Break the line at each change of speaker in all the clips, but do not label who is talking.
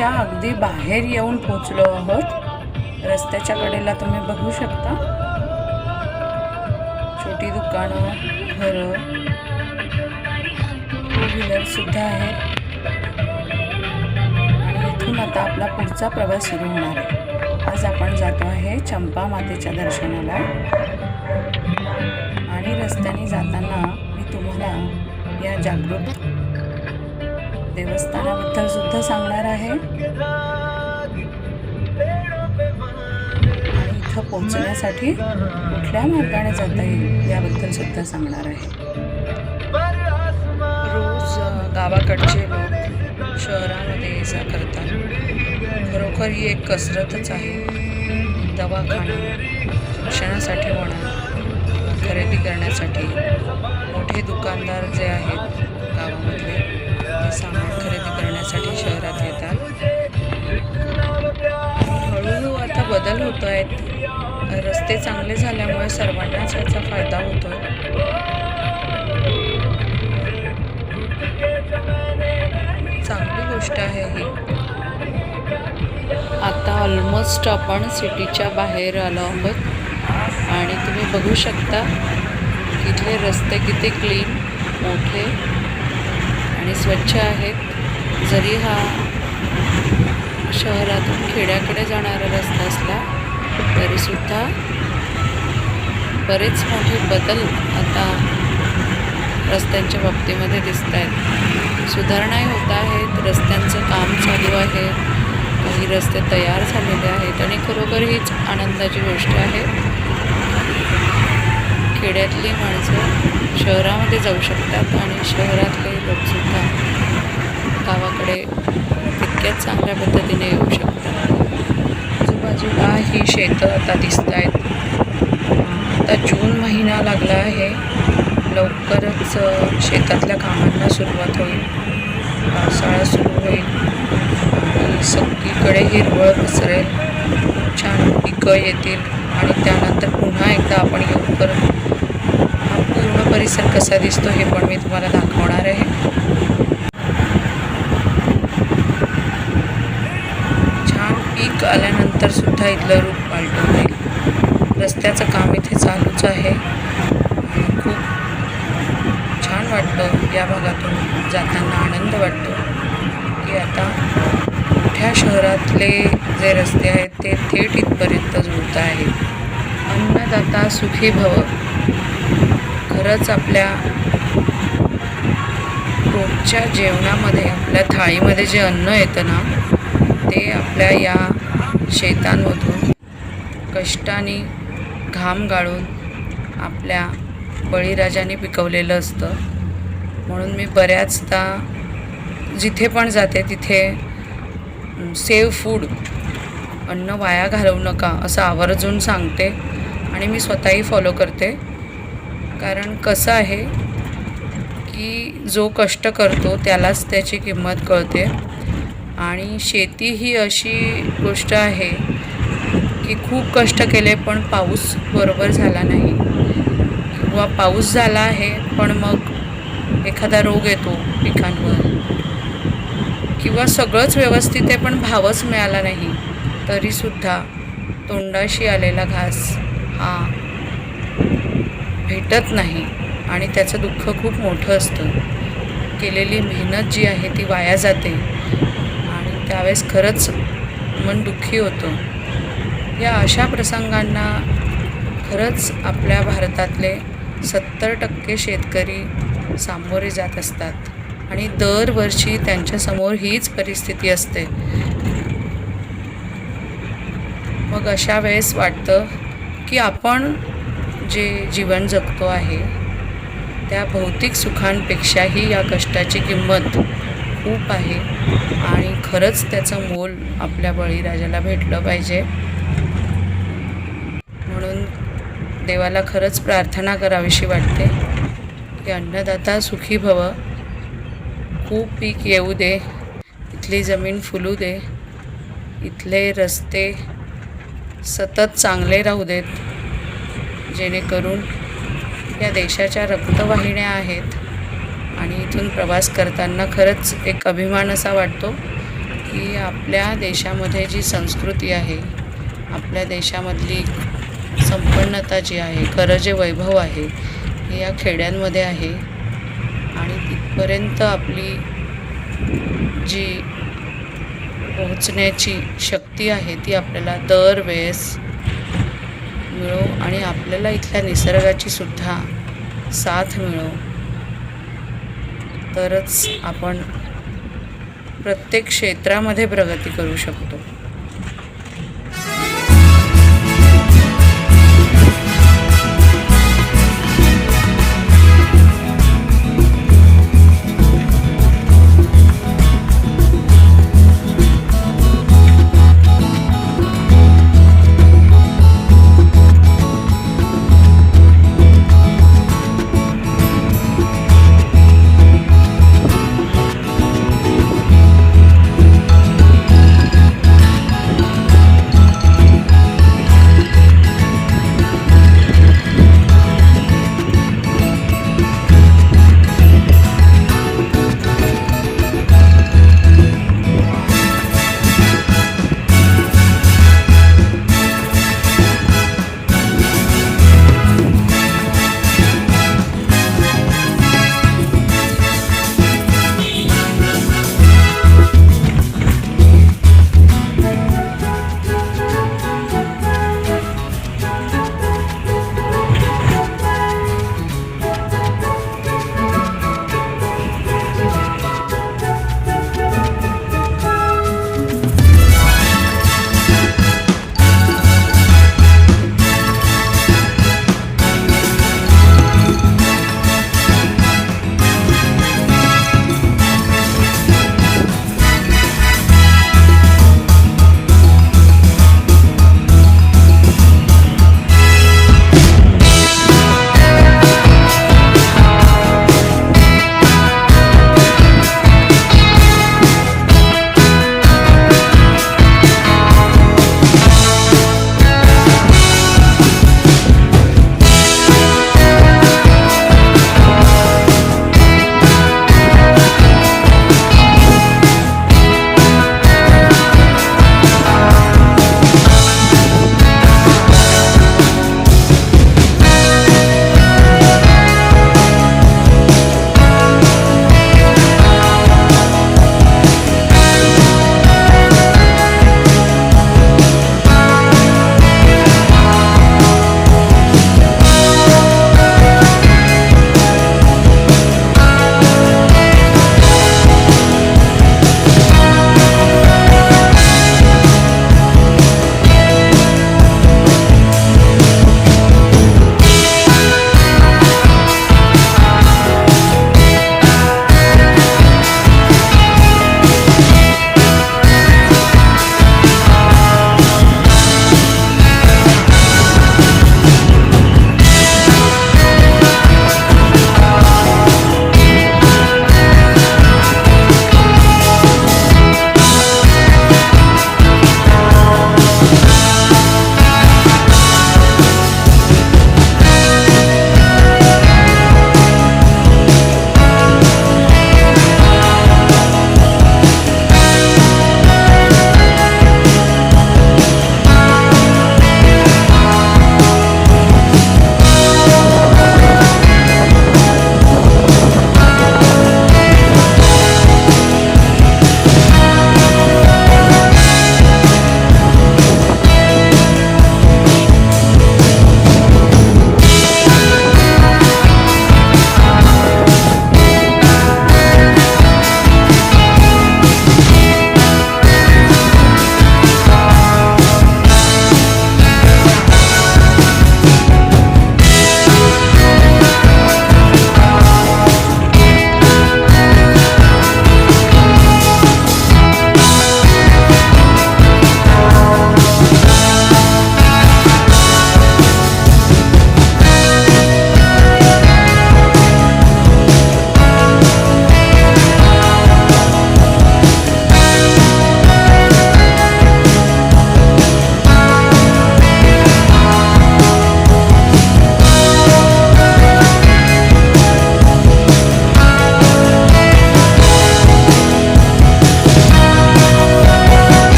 सिटीच्या अगदी बाहेर येऊन पोहोचलो आहोत। रस्त्याच्या कडेला तुम्ही बघू शकता छोटी दुकानं, घरं, टू व्हीलर सुद्धा आहेत आणि इथून आता आपला पुढचा प्रवास सुरू होणार आहे। आज आपण जातो आहे चंपा मातेच्या दर्शनाला आणि रस्त्याने जाताना मी तुम्हाला या जागृत देवस्थानाबद्दल सुद्धा सांगणार आहे आणि इथं पोहोचण्यासाठी कुठल्या मार्गाने जाता येईल याबद्दल सुद्धा सांगणार आहे। रोज गावाकडचे लोक शहरामध्ये ये जा करतात। खरोखर ही एक कसरतच आहे। दवाखाना, शिक्षणासाठी म्हणा, खरेदी करण्यासाठी मोठे दुकानदार जे आहेत गावामधले ते सामान खरेदी करण्यासाठी शहरात येतात। हळूहळू आता बदल होत आहेत। रस्ते चांगले झाल्यामुळे सर्वांनाच याचा फायदा होतोय। चांगली गोष्ट आहे ही। आता ऑलमोस्ट आपण सिटीच्या बाहेर आलो आहोत आणि तुम्ही बघू शकता इथले रस्ते किती क्लीन, मोठे आणि स्वच्छ आहेत। जरी हा शहरातून खेड्याकडे जाणारा रस्ता असला तरीसुद्धा बरेच मोठे बदल आता रस्त्यांच्या बाबतीमध्ये दिसत आहेत। सुधारणाही होत आहेत, रस्त्यांचं काम चालू आहे, काही रस्ते तयार झालेले आहेत आणि खरोखर हीच आनंदाची गोष्ट आहे। खेड्यातली माणसं शहरामध्ये जाऊ शकतात आणि शहरातले लोकसुद्धा गावाकडे तितक्याच चांगल्या पद्धतीने येऊ शकतात। आजूबाजूला ही शेतं आता दिसत आहेत। आता जून महिना लागला आहे, लवकरच शेतातल्या कामांना सुरुवात होईल, पावसाळा सुरू होईल आणि सगळीकडे हिरवळ पसरेल, छान पिकं येतील आणि त्यानंतर पुन्हा एकदा आपण येऊ परत हा पूर्ण परिसर कसा दिसतो हे पण मी तुम्हाला दाखवणार आहे। छान पीक आल्यानंतर सुद्धा इथलं रूप पालटून जाईल। रस्त्याचं काम इथे चालूच आहे आणि खूप छान वाटतं। या भागातून जाताना आनंद वाटतो की आता मोठ्या शहरातले जे रस्ते आहेत ते थेट इथपर्यंत जुळत आहेत। अन्नदाता सुखी भव। खरंच आपल्या रोजच्या जेवणामध्ये, आपल्या थाळीमध्ये जे अन्न येतं ना ते आपल्या या शेतांमधून कष्टाने घाम गाळून आपल्या बळीराजाने पिकवलेलं असतं। म्हणून मी बऱ्याचदा जिथे पण जाते तिथे सेव्ह फूड, अन्न वाया घालवू नका असं आवर्जून सांगते आणि मी स्वतःही फॉलो करते। कारण कसं आहे की जो कष्ट करतो त्यालाच त्याची किंमत कळते आणि शेती ही अशी गोष्ट आहे की खूप कष्ट केले पण पाऊस बरोबर झाला नाही किंवा पाऊस झाला आहे पण मग एखादा रोग येतो पिकांवर किंवा सगळंच व्यवस्थित आहे पण भावच मिळाला नाही तरीसुद्धा तोंडाशी आलेला घास हा भेटत नाही आणि त्याचं दुःख खूप मोठं असतं। केलेली मेहनत जी आहे ती वाया जाते आणि त्यावेळेस खरंच मन दुःखी होतं। या अशा प्रसंगांना खरंच आपल्या भारतातले 70% शेतकरी सामोरे जात असतात आणि दरवर्षी त्यांच्यासमोर हीच परिस्थिती असते। मग अशा वेळेस वाटतं की आपण जे जीवन जगतो आहे त्या भौतिक सुखांपेक्षाही या कष्टाची किंमत खूप आहे आणि खरंच त्याचं मोल आपल्या बळीराजाला भेटलं पाहिजे। म्हणून देवाला खरंच प्रार्थना करावीशी वाटते की अन्नदाता सुखी भव। खूप पीक येऊ दे, इथली जमीन फुलू दे, इथले रस्ते सतत चांगले राहू देत, जेणेकरून या देशाच्या रक्तवाहिन्या आहेत आणि इथून प्रवास करताना खरंच एक अभिमान असा वाटतो की आपल्या देशामध्ये जी संस्कृती आहे, आपल्या देशामधली संपन्नता जी आहे, खरं जे वैभव आहे हे या खेड्यांमध्ये आहे. आणि तिथपर्यंत आपली जी पोहोचण्याची शक्ती आहे ती आपल्याला दरवेळेस मिळो आणि आपल्याला इथल्या निसर्गाची सुद्धा साथ मिळो, तरच आपण प्रत्येक क्षेत्रामध्ये प्रगती करू शकतो.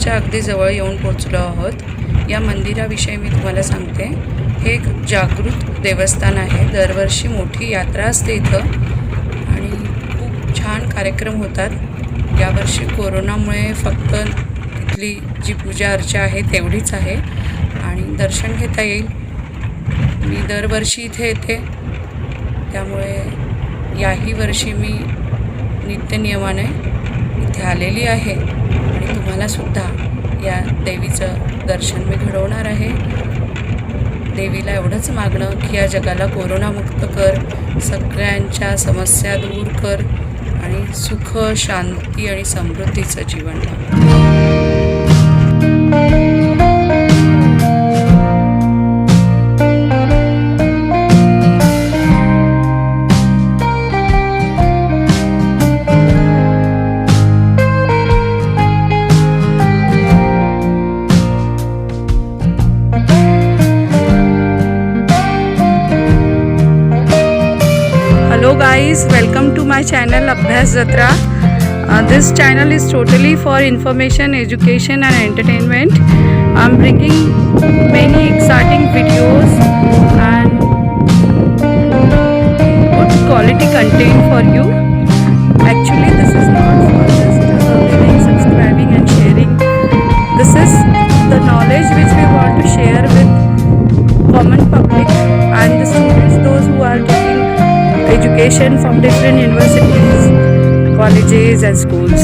मंदिराच्या अगदी जवळ येऊन पोचलो आहोत. या मंदिराविषयी मी तुम्हाला सांगते. हे एक जागृत देवस्थान आहे. दरवर्षी मोठी यात्रा असते इथं आणि खूप छान कार्यक्रम होतात. यावर्षी कोरोनामुळे फक्त इथली जी पूजा अर्चा आहे तेवढीच आहे आणि दर्शन घेता येईल. मी दरवर्षी इथे येते, त्यामुळे याही वर्षी मी नित्यनियमाने इथे आलेली आहे आणि तुम्हालासुद्धा या देवीचं दर्शन मी घडवणार आहे. देवीला एवढंच मागणं की या जगाला कोरोनामुक्त कर, सगळ्यांच्या समस्या दूर कर आणि सुख, शांती आणि समृद्धीचं जीवन लाभ. Hello guys, welcome to my channel Abhyas Jatra. This channel is totally for information, education and entertainment. I'm bringing many exciting videos and good quality content for you. Actually this is not for just living, subscribing and sharing. This is the knowledge which we want to share with common public and the students, those who are getting education from different universities, colleges and schools.